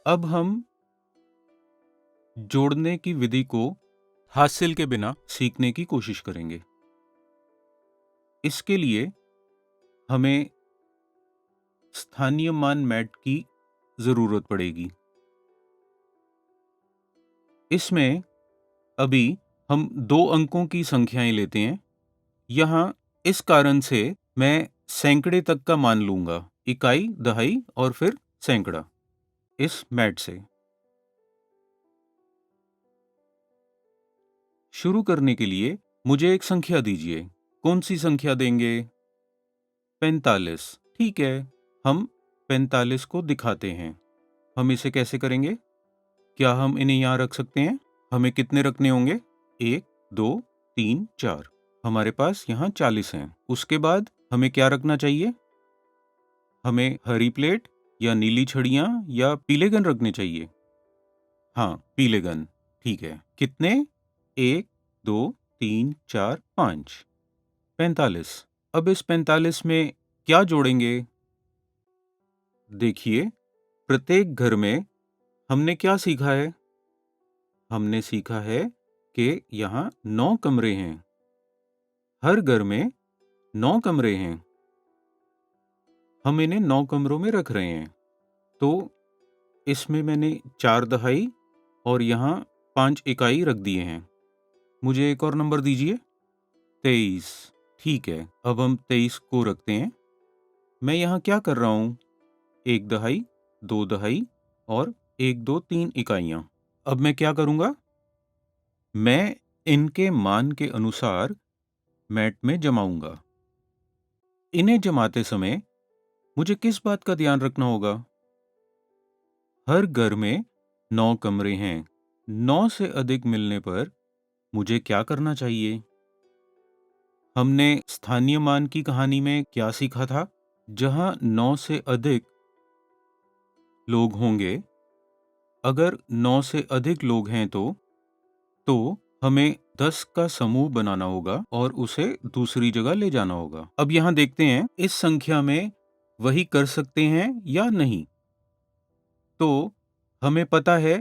अब हम जोड़ने की विधि को हासिल के बिना सीखने की कोशिश करेंगे। इसके लिए हमें स्थानीय मान मैट की जरूरत पड़ेगी। इसमें अभी हम 2 अंकों की संख्याएं लेते हैं। यहाँ इस कारण से मैं सैकड़े तक का मान लूंगा, इकाई, दहाई और फिर सैकड़ा इस मैट से। शुरू करने के लिए मुझे एक संख्या दीजिए। कौन सी संख्या देंगे? 45। ठीक है, हम 45 को दिखाते हैं। हम इसे कैसे करेंगे? क्या हम इन्हें यहाँ रख सकते हैं? हमें कितने रखने होंगे? 1, 2, 3, 4। हमारे पास यहाँ 40 हैं। उसके बाद हमें क्या रखना चाहिए? हमें हरी प्लेट या नीली छड़ियाँ या पीले गन रखने चाहिए। हाँ, पीले गन। ठीक है। कितने? 1, 2, 3, 4, 5। 45। अब इस 45 में क्या जोड़ेंगे? देखिए, प्रत्येक घर में हमने क्या सीखा है? हमने सीखा है कि यहाँ 9 कमरे हैं। हर घर में 9 कमरे हैं। हम इन्हें 9 कमरों में रख रहे हैं। तो इसमें मैंने 4 दहाई और यहाँ 5 इकाई रख दिए हैं। मुझे एक और नंबर दीजिए। 23। ठीक है, अब हम 23 को रखते हैं। मैं यहाँ क्या कर रहा हूँ? 1 दहाई, 2 दहाई और 1, 2, 3 इकाइयाँ। अब मैं क्या करूँगा? मैं इनके मान के अनुसार मैट में जमाऊंगा। इन्हें जमाते समय मुझे किस बात का ध्यान रखना होगा? हर घर में 9 कमरे हैं। 9 से अधिक मिलने पर मुझे क्या करना चाहिए? हमने स्थानीय मान की कहानी में क्या सीखा था? जहां 9 से अधिक लोग होंगे, अगर 9 से अधिक लोग हैं तो हमें 10 का समूह बनाना होगा और उसे दूसरी जगह ले जाना होगा। अब यहाँ देखते हैं इस संख्या में वही कर सकते हैं या नहीं। तो हमें पता है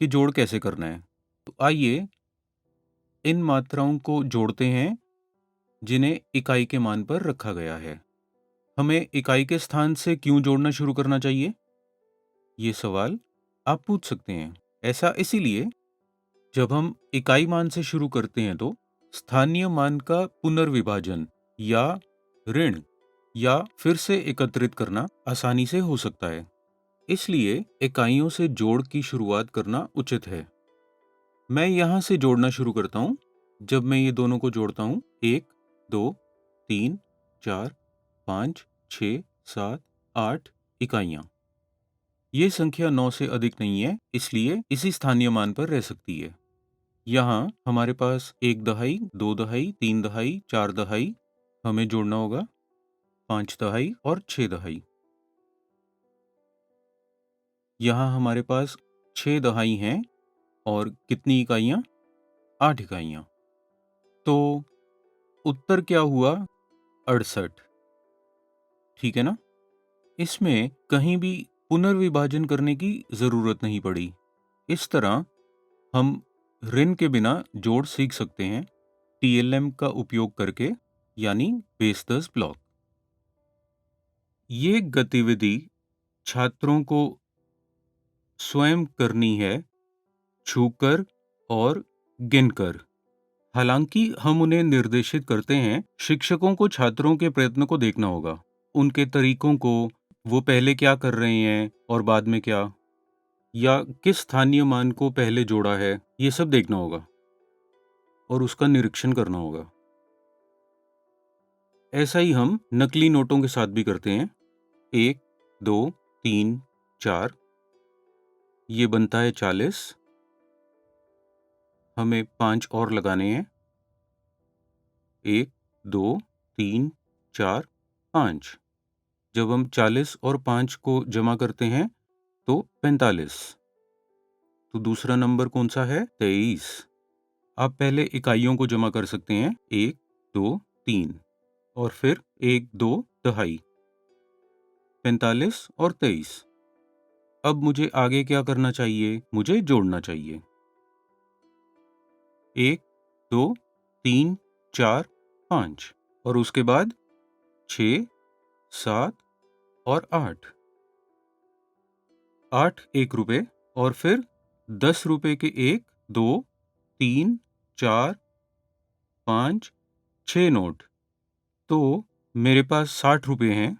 कि जोड़ कैसे करना है। तो आइए इन मात्राओं को जोड़ते हैं जिन्हें इकाई के मान पर रखा गया है। हमें इकाई के स्थान से क्यों जोड़ना शुरू करना चाहिए? ये सवाल आप पूछ सकते हैं। ऐसा इसीलिए, जब हम इकाई मान से शुरू करते हैं तो स्थानीय मान का पुनर्विभाजन या ऋण या फिर से एकत्रित करना आसानी से हो सकता है। इसलिए इकाइयों से जोड़ की शुरुआत करना उचित है। मैं यहाँ से जोड़ना शुरू करता हूँ। जब मैं ये दोनों को जोड़ता हूँ, 1, 2, 3, 4, 5, 6, 7, 8 इकाइयाँ। ये संख्या 9 से अधिक नहीं है, इसलिए इसी स्थानीय मान पर रह सकती है। यहाँ हमारे पास 1 दहाई, 2 दहाई, 3 दहाई, 4 दहाई हमें जोड़ना होगा, 5 दहाई और 6 दहाई। यहाँ हमारे पास 6 दहाई हैं और कितनी इकाइयाँ? 8 इकाइयाँ। तो उत्तर क्या हुआ? 68। ठीक है ना? इसमें कहीं भी पुनर्विभाजन करने की जरूरत नहीं पड़ी। इस तरह हम ऋण के बिना जोड़ सीख सकते हैं, टीएलएम का उपयोग करके, यानी बेस 10 ब्लॉक। ये गतिविधि छात्रों को स्वयं करनी है, छूकर और गिनकर। हालांकि हम उन्हें निर्देशित करते हैं, शिक्षकों को छात्रों के प्रयत्न को देखना होगा, उनके तरीकों को, वो पहले क्या कर रहे हैं और बाद में क्या, या किस स्थानीय मान को पहले जोड़ा है, ये सब देखना होगा और उसका निरीक्षण करना होगा। ऐसा ही हम नकली नोटों के साथ भी करते हैं। 1, 2, 3, 4, ये बनता है 40। हमें 5 और लगाने हैं। 1, 2, 3, 4, 5। जब हम 40 और 5 को जमा करते हैं तो 45। तो दूसरा नंबर कौन सा है? 23। आप पहले इकाइयों को जमा कर सकते हैं, 1, 2, 3 और फिर 1, 2 दहाई। 45 और 23। अब मुझे आगे क्या करना चाहिए? मुझे जोड़ना चाहिए। 1, 2, 3, 4, 5 और उसके बाद 6, 7 और 8। 8 ₹1 और फिर ₹10 के 1, 2, 3, 4, 5, 6 नोट। तो मेरे पास ₹60 हैं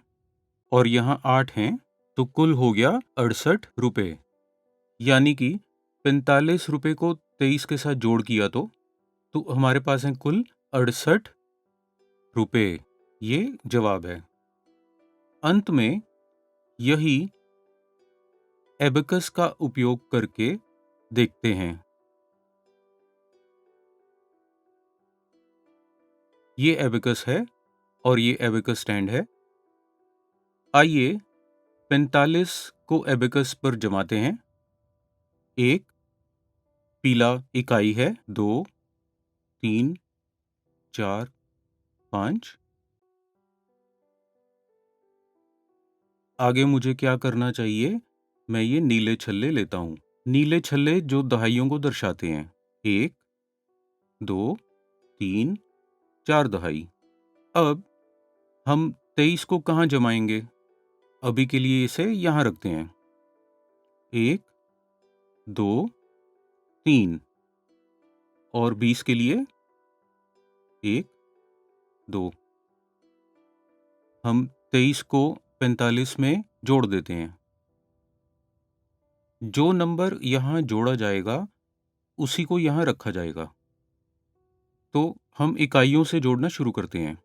और यहाँ 8 हैं, तो कुल हो गया ₹68। यानी कि ₹45 को 23 के साथ जोड़ किया तो हमारे पास हैं कुल ₹68। ये जवाब है। अंत में यही एबेकस का उपयोग करके देखते हैं। ये एबेकस है और ये एबेकस स्टैंड है। आइए 45 को एबेकस पर जमाते हैं। 1 पीला इकाई है, 2, 3, 4, 5। आगे मुझे क्या करना चाहिए? मैं ये नीले छल्ले लेता हूँ। नीले छल्ले जो दहाइयों को दर्शाते हैं। 1, 2, 3, 4 दहाई। अब हम 23 को कहाँ जमाएंगे? अभी के लिए इसे यहाँ रखते हैं। 1, 2, 3 और 20 के लिए 1, 2। हम 23 को 45 में जोड़ देते हैं। जो नंबर यहाँ जोड़ा जाएगा उसी को यहाँ रखा जाएगा। तो हम इकाइयों से जोड़ना शुरू करते हैं।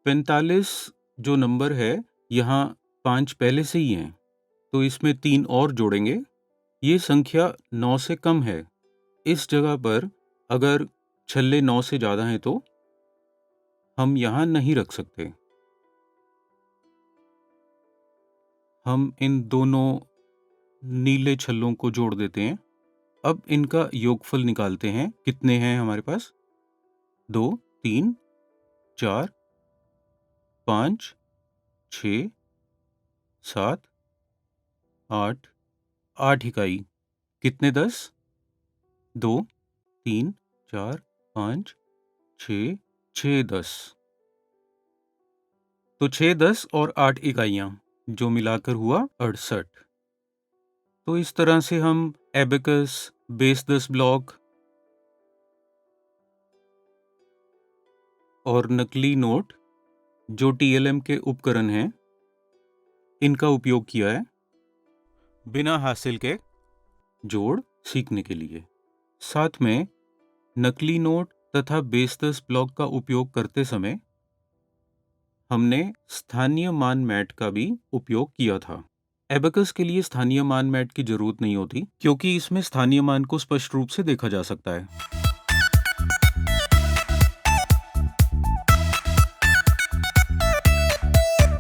45 जो नंबर है, यहाँ 5 पहले से ही हैं, तो इसमें 3 और जोड़ेंगे। ये संख्या 9 से कम है। इस जगह पर अगर छल्ले 9 से ज़्यादा हैं तो हम यहाँ नहीं रख सकते। हम इन दोनों नीले छल्लों को जोड़ देते हैं। अब इनका योगफल निकालते हैं। कितने हैं हमारे पास? 2, 3, 4, 5, 6, 7, 8, 8 इकाई। कितने 10? 2, 3, 4, 5, 6, 6, 10। तो 6, 10 और 8 इकाइयाँ, जो मिलाकर हुआ 68। तो इस तरह से हम एबेकस, बेस 10 ब्लॉक और नकली नोट, जो TLM के उपकरण हैं, इनका उपयोग किया है बिना हासिल के जोड़ सीखने के लिए। साथ में नकली नोट तथा बेस 10 ब्लॉक का उपयोग करते समय हमने स्थानीय मान मैट का भी उपयोग किया था। एबेकस के लिए स्थानीय मान मैट की जरूरत नहीं होती, क्योंकि इसमें स्थानीय मान को स्पष्ट रूप से देखा जा सकता है।